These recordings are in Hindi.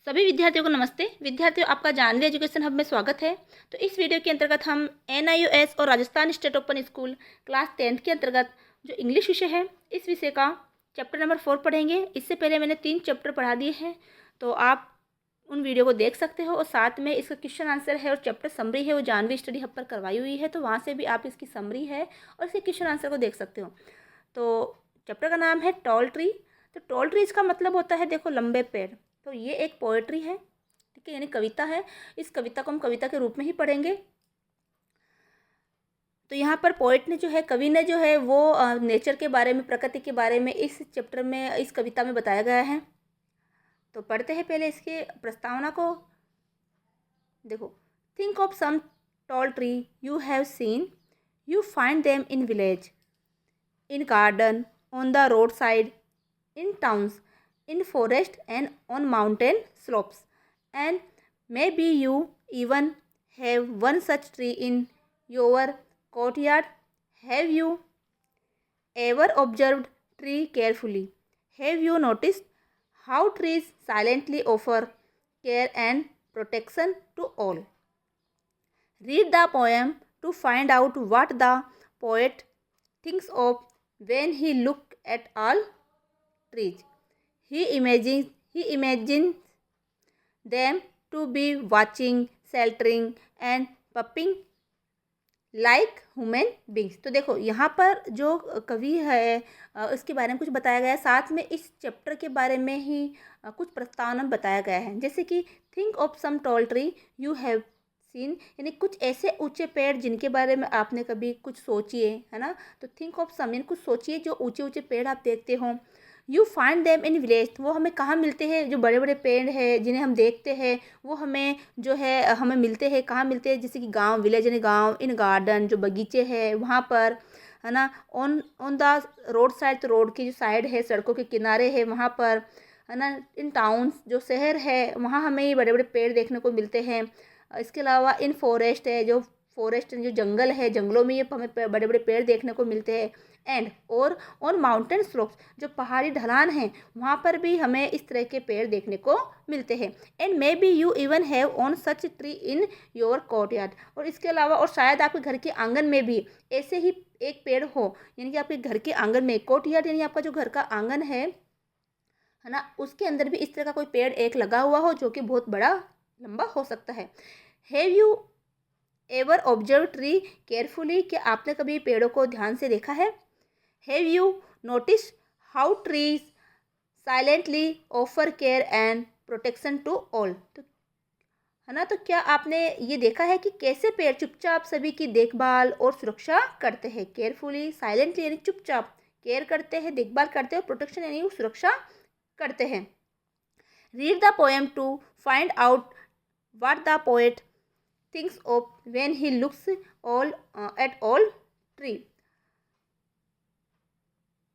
सभी विद्यार्थियों को नमस्ते। विद्यार्थियों, आपका जानवी एजुकेशन हब में स्वागत है। तो इस वीडियो के अंतर्गत हम NIOS और Rajasthan state open school class 10th के अंतर्गत जो इंग्लिश विषय है, इस विषय का चैप्टर नंबर 4 पढ़ेंगे। इससे पहले मैंने 3 चैप्टर पढ़ा दिए हैं, तो आप उन वीडियो को देख सकते हो। और साथ में इसका क्वेश्चन आंसर है और चैप्टर समरी है, वो जानवी स्टडी हब पर करवाई हुई है, तो वहाँ से भी आप इसकी समरी है और इसके क्वेश्चन आंसर को देख सकते हो। तो चैप्टर का नाम है टॉल ट्री। तो टॉल ट्री इसका मतलब होता है, देखो, लंबे पेड़। तो ये एक पोएट्री है, ठीक है, यानी कविता है। इस कविता को हम कविता के रूप में ही पढ़ेंगे। तो यहाँ पर पोएट ने जो है, कवि ने जो है, वो नेचर के बारे में, प्रकृति के बारे में इस चैप्टर में, इस कविता में बताया गया है। तो पढ़ते हैं पहले इसके प्रस्तावना को। देखो, think of some tall tree you have seen, you find them in village, in garden, on the roadside, in towns, in forest and on mountain slopes. And maybe you even have one such tree in your courtyard. Have you ever observed tree carefully? Have you noticed how trees silently offer care and protection to all? Read the poem to find out what the poet thinks of when he looks at all trees. He imagines them to be watching, sheltering and puffing like human beings. तो देखो, यहाँ पर जो कवि है उसके बारे में कुछ बताया गया है। साथ में इस चैप्टर के बारे में ही कुछ प्रस्तावना बताया गया है, जैसे कि think of some tall tree you have seen, यानी कुछ ऐसे ऊंचे पेड़ जिनके बारे में आपने कभी कुछ सोचिए, है ना। तो थिंक ऑफ सम यानी कुछ सोचिए जो ऊंचे ऊंचे पेड़ आप देखते हो। You find them in village, वो हमें कहाँ मिलते हैं? जो बड़े बड़े पेड़ हैं जिन्हें हम देखते हैं, वो हमें जो है, हमें मिलते हैं, कहाँ मिलते हैं? जैसे कि गांव, विलेज यानी गांव, इन गार्डन जो बगीचे हैं वहाँ पर, है ना। On on the road side, तो रोड की जो साइड है, सड़कों के किनारे है वहाँ पर, है ना। इन टाउन्स जो शहर है, वहाँ हमें ये बड़े बड़े पेड़ देखने को मिलते हैं। इसके अलावा इन फॉरेस्ट है, जो फॉरेस्ट जो जंगल है, जंगलों में ये हमें बड़े बड़े पेड़ देखने को मिलते हैं। एंड और ऑन माउंटेन स्लोप्स, जो पहाड़ी ढलान हैं, वहाँ पर भी हमें इस तरह के पेड़ देखने को मिलते हैं। And may be you even have on such tree in your courtyard, और इसके अलावा और शायद आपके घर के आंगन में भी ऐसे ही एक पेड़ हो, यानी कि आपके घर के आंगन में, कोर्टयार्ड यानी आपका जो घर का आंगन है ना, उसके अंदर भी इस तरह का कोई पेड़ एक लगा हुआ हो जो कि बहुत बड़ा लंबा हो सकता है। Have you ever observe tree carefully, कि आपने कभी पेड़ों को ध्यान से देखा है? Have you notice how trees silently offer care and protection to all, तो है ना। तो क्या आपने ये देखा है कि कैसे पेड़ चुपचाप सभी की देखभाल और सुरक्षा करते हैं? केयरफुली, साइलेंटली यानी चुपचाप केयर करते हैं, देखभाल करते हैं, प्रोटेक्शन यानी सुरक्षा करते हैं। Read the poem to find out what the poet thinks of when he looks all at all tree.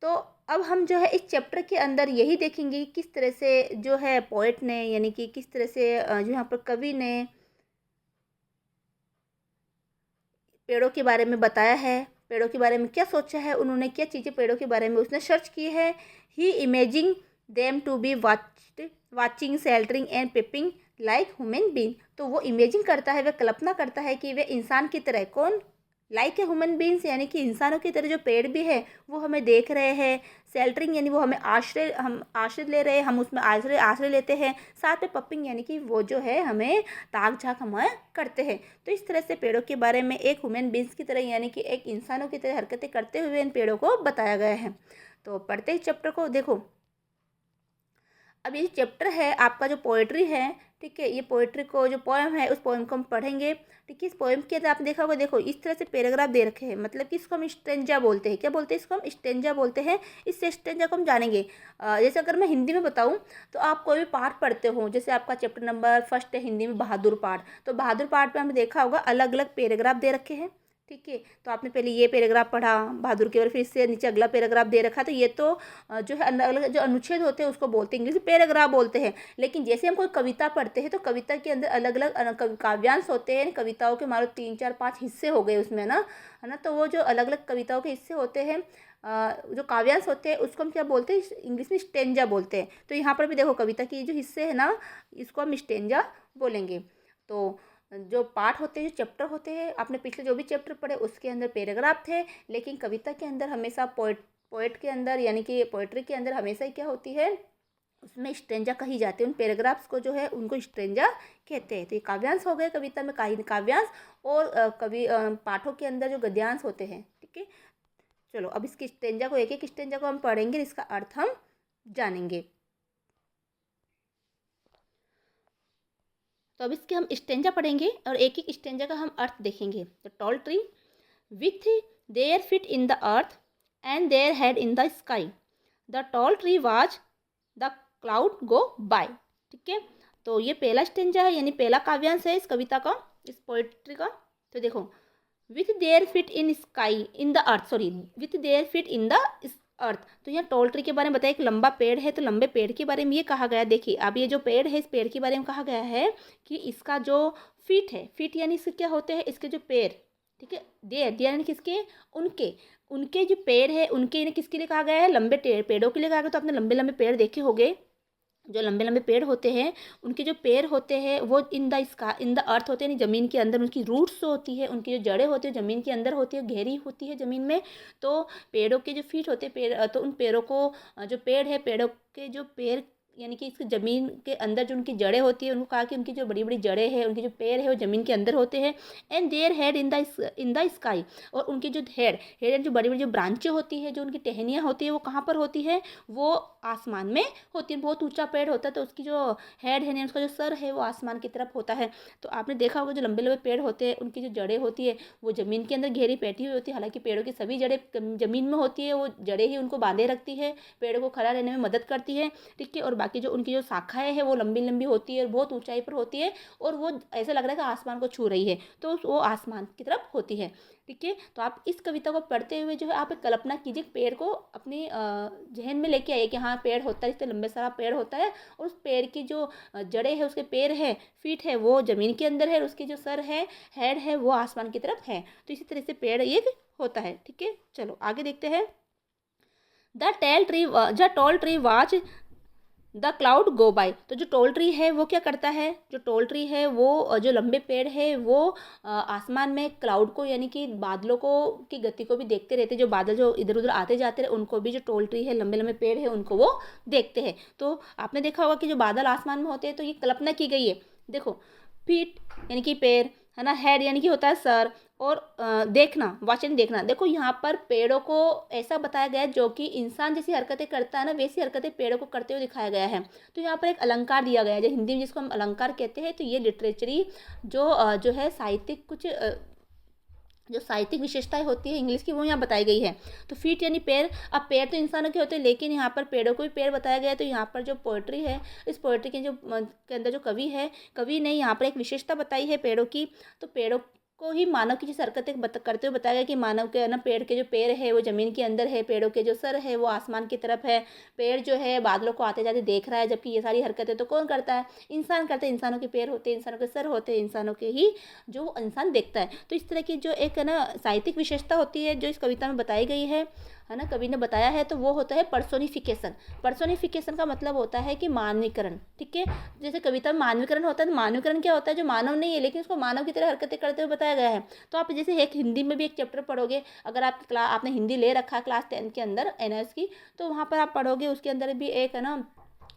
तो अब हम जो है इस चैप्टर के अंदर यही देखेंगे किस तरह से जो है पोएट ने, यानी कि किस तरह से जो यहाँ पर कवि ने पेड़ों के बारे में बताया है, पेड़ों के बारे में क्या सोचा है उन्होंने, क्या चीज़ें पेड़ों के बारे में उसने सर्च की है। He imaging them to be watching, sheltering and peeping like human being. तो वो इमेजिंग करता है, वह कल्पना करता है कि वे इंसान की तरह, कौन? लाइक ए ह्यूमन बीइंग्स, यानी कि इंसानों की तरह जो पेड़ भी है वो हमें देख रहे हैं। शेल्टरिंग यानी वो हमें आश्रय, हम आश्रय ले रहे हैं, हम उसमें आश्रय आश्रय लेते हैं। साथ में पपिंग यानी कि वो जो है हमें ताक झाक हमें करते हैं। तो इस तरह से पेड़ों के बारे में एक ह्यूमन बीइंग्स की तरह, यानी कि एक इंसानों की तरह हरकतें करते हुए इन पेड़ों को बताया गया है। तो पढ़ते ही चैप्टर को। देखो, अब ये चैप्टर है आपका जो पोएट्री है, ठीक है, ये पोएट्री को, जो पोएम है, उस पोएम को हम पढ़ेंगे। ठीक है, इस पोएम के अंदर आपने देखा होगा, देखो इस तरह से पैराग्राफ दे रखे हैं, मतलब कि इसको हम स्टेंजा बोलते हैं। क्या बोलते हैं? इसको हम स्टेंजा बोलते हैं। इस स्टेंजा को हम जानेंगे। जैसे अगर मैं हिंदी में बताऊं, तो आप कोई भी पाठ पढ़ते हो, जैसे आपका चैप्टर नंबर 1 है हिंदी में बहादुर पाठ, तो बहादुर पाठ में हमने देखा होगा अलग अलग पैराग्राफ दे रखे हैं। ठीक है, तो आपने पहले ये पैराग्राफ पढ़ा बहादुर के, और फिर इससे नीचे अगला पैराग्राफ दे रखा। तो ये तो जो है अलग अलग जो अनुच्छेद होते हैं उसको बोलते हैं, इंग्लिश में पैराग्राफ बोलते हैं। लेकिन जैसे हम कोई कविता पढ़ते हैं, तो कविता के अंदर अलग अलग काव्यांश होते हैं। कविताओं के मानो 3 4 5 हिस्से हो गए उसमें ना, है ना। तो वो जो अलग अलग कविताओं के हिस्से होते हैं, जो काव्यांश होते हैं उसको हम क्या बोलते हैं, इंग्लिश में स्टेंजा बोलते हैं। तो यहाँ पर भी देखो कविता की जो हिस्से है ना, इसको हम स्टेंजा बोलेंगे। तो जो पाठ होते हैं, जो चैप्टर होते हैं, आपने पिछले जो भी चैप्टर पढ़े उसके अंदर पैराग्राफ थे, लेकिन कविता के अंदर हमेशा पोएट के अंदर यानी कि पोएट्री के अंदर हमेशा ही क्या होती है, उसमें स्ट्रेंजा कही जाती है। उन पैराग्राफ्स को जो है उनको स्ट्रेंजा कहते हैं। तो ये काव्यांश हो गए कविता में काव्यांश, और कवि पाठों के अंदर जो गद्यांश होते हैं। ठीक है, चलो अब इसकी स्ट्रेंजा को, एक एक स्ट्रेंजा को हम पढ़ेंगे, इसका अर्थ हम जानेंगे। तो अब इसके हम स्टेंजा पढ़ेंगे और एक एक स्टेंजा का हम अर्थ देखेंगे। तो tall tree with their feet in the earth and their head in the sky, the tall tree watch the cloud go by. ठीक है, तो ये पहला स्टेंजा है, यानी पहला काव्यांश है इस कविता का, इस पोएट्री का। तो देखो, with their feet in sky in the earth, sorry with their feet in the अर्थ। तो यहाँ टॉल ट्री के बारे में बताया, एक लंबा पेड़ है, तो लंबे पेड़ के बारे में ये कहा गया। देखिए अब ये जो पेड़ है, इस पेड़ के बारे में कहा गया है कि इसका जो फीट है, फीट यानी इसके क्या होते हैं, इसके जो पैर। ठीक है, देयर यानी किसके, उनके जो पेड़ है, उनके किसके लिए कहा गया है, लंबे पेड़ों के लिए कहा गया। तो आपने लंबे लंबे पेड़ देखे होंगे, जो लंबे लंबे पेड़ होते हैं उनके जो पेड़ होते हैं वो इन द अर्थ होते हैं, यानी ज़मीन के अंदर। उनकी रूट्स होती है, उनकी जो जड़ें होती है ज़मीन के अंदर होती है, गहरी होती है ज़मीन में। तो पेड़ों के जो फीट होते हैं, पेड़, तो उन पेड़ों को, जो पेड़ है, पेड़ों के जो पेड़ यानी कि इसकी ज़मीन के अंदर जो उनकी जड़ें होती है, उनको कहा कि उनकी जो बड़ी बड़ी जड़ें हैं, उनके जो पेड़ है वो ज़मीन के अंदर होते हैं। And their head in the sky, और उनकी जो हेड जो बड़ी बड़ी जो ब्रांचें होती है, जो उनकी टहनियाँ होती है, वो कहाँ पर होती है, वो आसमान में होती है। बहुत ऊंचा पेड़ होता है, तो उसकी जो हेड है, उसका जो सर है, वो आसमान की तरफ होता है। तो आपने देखा होगा जो लंबे लंबे पेड़ होते हैं, उनकी जो जड़ें होती है वो ज़मीन के अंदर गहरी बैठी हुई होती है। हालांकि पेड़ों की सभी जड़ें ज़मीन में होती है, वो जड़ें ही उनको बांधे रखती है, पेड़ को खड़ा रहने में मदद करती है। ठीक है, और बाकी जो उनकी जो शाखाएं हैं वो लंबी लंबी होती है, बहुत ऊंचाई पर होती है, और वो ऐसा लग रहा है कि आसमान को छू रही है, तो वो आसमान की तरफ होती है। ठीक है, तो आप इस कविता को पढ़ते हुए जो है आप एक कल्पना कीजिए, पेड़ को अपनी जहन में लेके आइए कि हाँ पेड़ होता है, इतने लंबे सारा पेड़ होता है, और उस पेड़ की जो जड़ें है, उसके पैर है, फीट है, वो ज़मीन के अंदर है, और उसकी जो सर है, हेड है, वो आसमान की तरफ है। तो इसी तरह से पेड़ एक होता है। ठीक है, चलो आगे देखते हैं। The tall tree watch the cloud go by. तो जो टॉल ट्री है वो क्या करता है, जो टॉल ट्री है वो, जो लंबे पेड़ है वो आसमान में क्लाउड को यानी कि बादलों को की गति को भी देखते रहते हैं। जो बादल जो इधर उधर आते जाते रहे, उनको भी जो टॉल ट्री है, लंबे लंबे पेड़ है, उनको वो देखते हैं। तो आपने देखा होगा कि जो बादल आसमान में होते हैं, तो ये कल्पना की गई है। देखो, फीट यानी कि पैर है ना, हेड यानी कि होता है सर, और देखना, वाचन देखना। देखो यहाँ पर पेड़ों को ऐसा बताया गया है, जो कि इंसान जैसी हरकतें करता है ना, वैसी हरकतें पेड़ों को करते हुए दिखाया गया है। तो यहाँ पर एक अलंकार दिया गया है, जो हिंदी में जिसको हम अलंकार कहते हैं। तो ये लिटरेचरी जो है साहित्यिक कुछ जो साहित्यिक विशेषताएं होती है इंग्लिश की, वो यहाँ बताई गई है। तो फीट यानी पैर। अब पैर तो इंसानों के होते हैं, लेकिन यहाँ पर पेड़ों को भी पैर बताया गया है। तो यहाँ पर जो पोएट्री है, इस पोएट्री के अंदर जो कवि ने यहाँ पर एक विशेषता बताई है पेड़ों की। तो पेड़ों को ही मानव की जिस हरकतें करते हुए बताया गया कि मानव के ना, पेड़ के जो पैर है वो ज़मीन के अंदर है, पेड़ों के जो सर है वो आसमान की तरफ है, पेड़ जो है बादलों को आते जाते देख रहा है। जबकि ये सारी हरकतें तो कौन करता है, इंसान करते हैं। इंसानों के पैर होते हैं, इंसानों के सर होते हैं, इंसानों के ही जो इंसान देखता है। तो इस तरह की जो एक है ना साहित्यिक विशेषता होती है, जो इस कविता में बताई गई है ना, कवि ने बताया है। तो वो होता है पर्सोनिफिकेशन। पर्सोनिफिकेशन का मतलब होता है कि मानवीकरण। ठीक है, जैसे कविता में मानवीकरण होता है, तो मानवीकरण क्या होता है, जो मानव नहीं है लेकिन उसको मानव की तरह हरकतें करते हुए बताया गया है। तो आप जैसे एक हिंदी में भी एक चैप्टर पढ़ोगे, अगर आपने हिंदी ले रखा है क्लास 10 के अंदर NS की, तो वहाँ पर आप पढ़ोगे, उसके अंदर भी एक है ना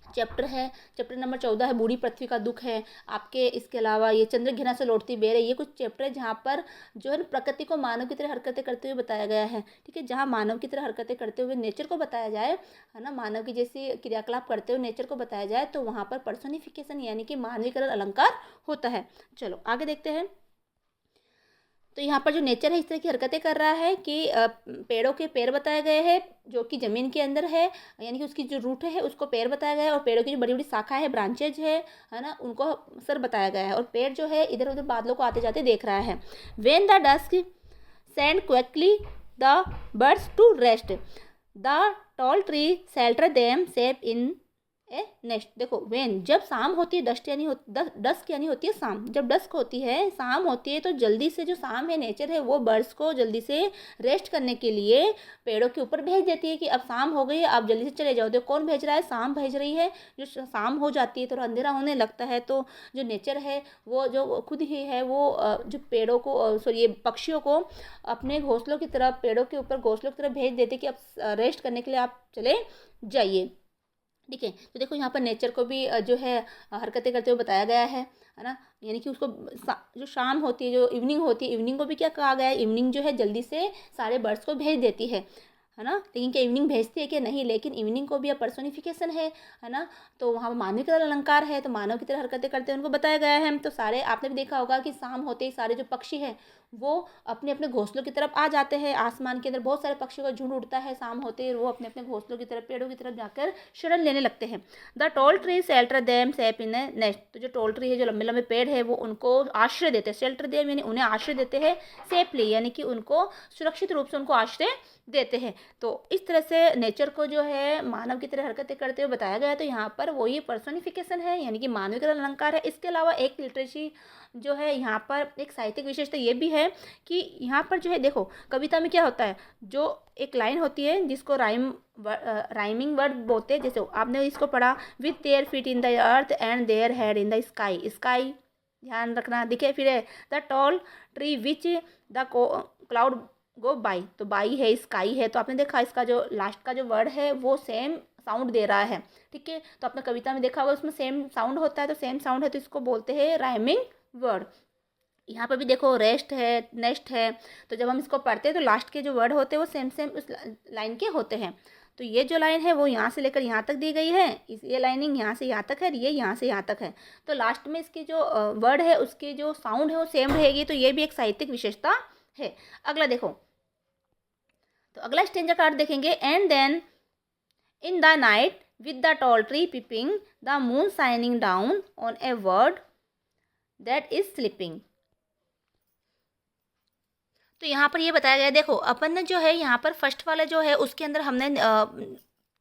चैप्टर है, चैप्टर नंबर 14 है, बूढ़ी पृथ्वी का दुख है आपके। इसके अलावा ये चंद्रघिरा से लौटती बेर है। ये कुछ चैप्टर है जहाँ पर जो है प्रकृति को मानव की तरह हरकतें करते हुए बताया गया है। ठीक है, जहाँ मानव की तरह हरकतें करते हुए नेचर को बताया जाए, है ना, मानव की जैसी क्रियाकलाप करते हुए नेचर को बताया जाए, तो वहाँ पर पर्सोनिफिकेशन यानी कि मानवीकरण अलंकार होता है। चलो आगे देखते हैं। तो यहाँ पर जो नेचर है इस तरह की हरकतें कर रहा है कि पेड़ों के पैर बताए गए हैं, जो कि ज़मीन के अंदर है, यानी कि उसकी जो रूट है उसको पैर बताया गया है, और पेड़ों की जो बड़ी बड़ी शाखा है, ब्रांचेज है ना, उनको सर बताया गया है। और पेड़ जो है इधर उधर बादलों को आते जाते देख रहा है। When the dusk sends quickly the birds to rest, the tall tree shelter them safe in a nest. देखो वेन जब शाम होती है, डस्क यानी होती है शाम। जब डस्क होती है, शाम होती है, तो जल्दी से जो शाम है नेचर है वो बर्ड्स को जल्दी से रेस्ट करने के लिए पेड़ों के ऊपर भेज देती है कि अब शाम हो गई है, आप जल्दी से चले जाओ। तो कौन भेज रहा है? शाम भेज रही है। जो शाम हो जाती है तो अंधेरा होने लगता है, तो जो नेचर है वो जो खुद ही है वो जो पेड़ों को सॉरी ये पक्षियों को अपने घोंसलों की तरफ, पेड़ों के ऊपर घोंसलों की तरफ भेज देते कि अब रेस्ट करने के लिए आप चले जाइए। ठीक है, तो देखो यहाँ पर नेचर को भी जो है हरकतें करते हुए बताया गया है ना। यानी कि उसको जो शाम होती है, जो इवनिंग होती है, इवनिंग को भी क्या कहा गया है? इवनिंग जो है जल्दी से सारे बर्ड्स को भेज देती है ना। लेकिन क्या इवनिंग भेजती है क्या? नहीं, लेकिन इवनिंग को भी अब पर्सोनिफिकेशन है ना। तो वहाँ पर मानव की तरह अलंकार है, तो मानव की तरह हरकतें करते हैं उनको बताया गया है। तो सारे आपने भी देखा होगा कि शाम होते ही सारे जो पक्षी हैं वो अपने अपने घोंसलों की तरफ आ जाते हैं। आसमान के अंदर बहुत सारे पक्षियों का झुंड उड़ता है शाम होते ही, वो अपने अपने घोंसलों की तरफ, पेड़ों की तरफ जाकर शरण लेने लगते हैं। The tall tree shelter them safe in A nest. तो जो टॉल ट्री है, जो लंबे लंबे पेड़ है, वो उनको आश्रय देते हैं। शेल्टर देम यानी उन्हें आश्रय देते हैं, सेफली यानी कि उनको सुरक्षित रूप से उनको आश्रय देते हैं। तो इस तरह से नेचर को जो है मानव की तरह हरकतें करते हुए बताया गया है। तो यहाँ पर वही पर्सोनिफिकेशन है, यानी कि मानव का अलंकार है। इसके अलावा एक लिटरेसी जो है यहाँ पर एक साहित्यिक विशेषता ये भी है कि यहाँ पर जो है देखो कविता में क्या होता है, जो एक लाइन होती है जिसको राइमिंग वर्ड बोलते हैं। जैसे आपने इसको पढ़ा, with their feet in the earth and their head in the sky. Sky ध्यान रखना, दिखे। फिर है the tall tree which the cloud go by. तो बाई है, स्काई है, तो आपने देखा इसका जो लास्ट का जो वर्ड है वो सेम साउंड दे रहा है। ठीक है, तो आपने कविता में देखा होगा उसमें सेम साउंड होता है, तो सेम साउंड है तो इसको बोलते हैं राइमिंग वर्ड। यहाँ पर भी देखो रेस्ट है, नेस्ट है, तो जब हम इसको पढ़ते हैं तो लास्ट के जो वर्ड होते हैं वो सेम सेम उस लाइन के होते हैं। तो ये जो लाइन है वो यहाँ से लेकर यहाँ तक दी गई है, ये लाइनिंग यहाँ से यहाँ तक है, ये यहाँ से यहाँ तक है। तो लास्ट में इसकी जो वर्ड है उसकी जो साउंड है वो सेम रहेगी। तो ये भी एक साहित्यिक विशेषता है। अगला देखो, तो अगला स्टेंजा कार्ड देखेंगे। And then in the night with the tall tree peeping, the moon shining down on a world that is sleeping. तो यहाँ पर ये बताया गया, देखो अपन ने जो है यहाँ पर फर्स्ट वाला जो है उसके अंदर हमने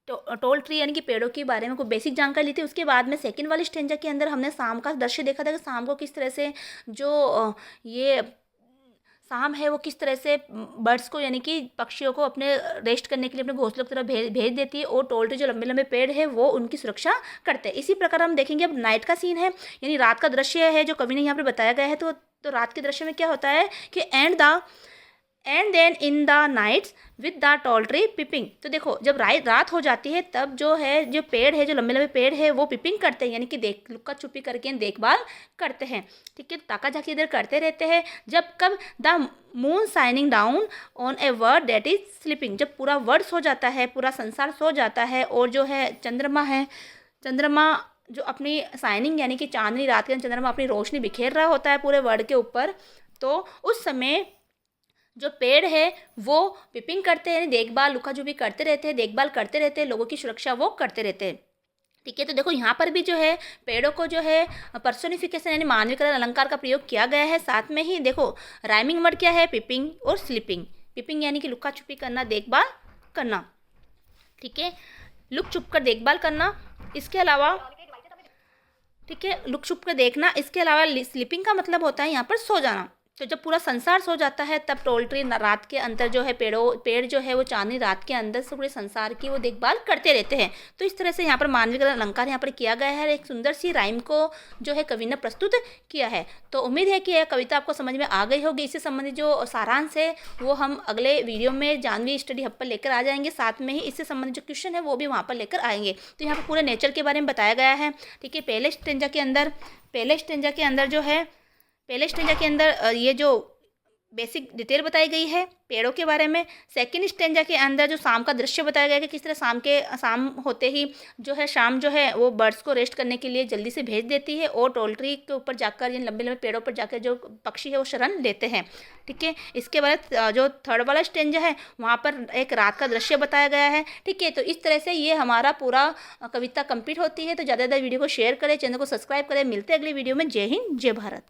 टोल ट्री यानी कि पेड़ों के बारे में कोई बेसिक जानकारी ली थी। उसके बाद में सेकंड वाले स्टेंजा के अंदर हमने शाम का दृश्य देखा था कि शाम को किस तरह से जो ये शाम है वो किस तरह से बर्ड्स को यानी कि पक्षियों को अपने रेस्ट करने के लिए अपने घोंसलों की तरफ भेज देती है, और टोल ट्री जो लंबे लंबे पेड़ है वो उनकी सुरक्षा करते हैं। इसी प्रकार हम देखेंगे अब नाइट का सीन है, यानी रात का दृश्य है जो कवि ने यहाँ पर बताया गया है। तो रात के दृश्य में क्या होता है कि and then in the nights with the tall tree peeping. तो देखो जब रात हो जाती है तब जो है जो पेड़ है, जो लंबे लंबे पेड़ है वो पिपिंग करते हैं, यानी कि लुक्का छुपी करके देखभाल करते हैं। ठीक है, ताका झाकी इधर करते रहते हैं। जब कब the moon shining down on a world that is sleeping, जब पूरा वर्ड सो जाता है, पूरा संसार सो जाता है, और जो है चंद्रमा जो अपनी शाइनिंग यानी कि चांदनी रात के चंद्रमा अपनी रोशनी बिखेर रहा होता है पूरे वर्ड के ऊपर, तो उस समय जो पेड़ है वो पिपिंग करते हैं, देखभाल लुका जो भी करते रहते हैं, देखभाल करते रहते हैं, लोगों की सुरक्षा वो करते रहते हैं। ठीक है, तो देखो यहाँ पर भी जो है पेड़ों को जो है पर्सोनिफिकेशन यानी मानवीकरण अलंकार का प्रयोग किया गया है। साथ में ही देखो राइमिंग वर्ड क्या है, पिपिंग और स्लीपिंग। पिपिंग यानी कि लुका छुपी करना, देखभाल करना। ठीक है, लुक छुप कर देखभाल करना। इसके अलावा ठीक है, लुक छुप कर देखना। इसके अलावा स्लीपिंग का मतलब होता है यहाँ पर सो जाना। तो जब पूरा संसार सो जाता है तब टोल ट्री रात के अंदर जो है पेड़ जो है वो चांदनी रात के अंदर से पूरे संसार की वो देखभाल करते रहते हैं। तो इस तरह से यहाँ पर मानवीकरण अलंकार यहाँ पर किया गया है। एक सुंदर सी राइम को जो है कवि ने प्रस्तुत किया है। तो उम्मीद है कि यह कविता आपको समझ में आ गई होगी। इससे संबंधित जो सारांश है वो हम अगले वीडियो में जानवी स्टडी हब पर लेकर आ जाएंगे। साथ में ही इससे संबंधित जो क्वेश्चन है वो भी वहाँ पर लेकर आएंगे। तो यहाँ पर पूरे नेचर के बारे में बताया गया है। ठीक है, पहले स्टेंजा के अंदर ये जो बेसिक डिटेल बताई गई है पेड़ों के बारे में। सेकंड स्टेंजा के अंदर जो शाम का दृश्य बताया गया है कि किस तरह शाम होते ही जो है शाम जो है वो बर्ड्स को रेस्ट करने के लिए जल्दी से भेज देती है, और टोल ट्री के ऊपर जाकर इन लंबे लंबे पेड़ों पर जाकर जो पक्षी है वो शरण लेते हैं। ठीक है, इसके बाद जो थर्ड वाला स्टेंजा है वहाँ पर एक रात का दृश्य बताया गया है। ठीक है, तो इस तरह से ये हमारा पूरा कविता कंप्लीट होती है। तो ज़्यादा वीडियो को शेयर करें, चैनल को सब्सक्राइब करें। मिलते हैं अगली वीडियो में। जय हिंद, जय भारत।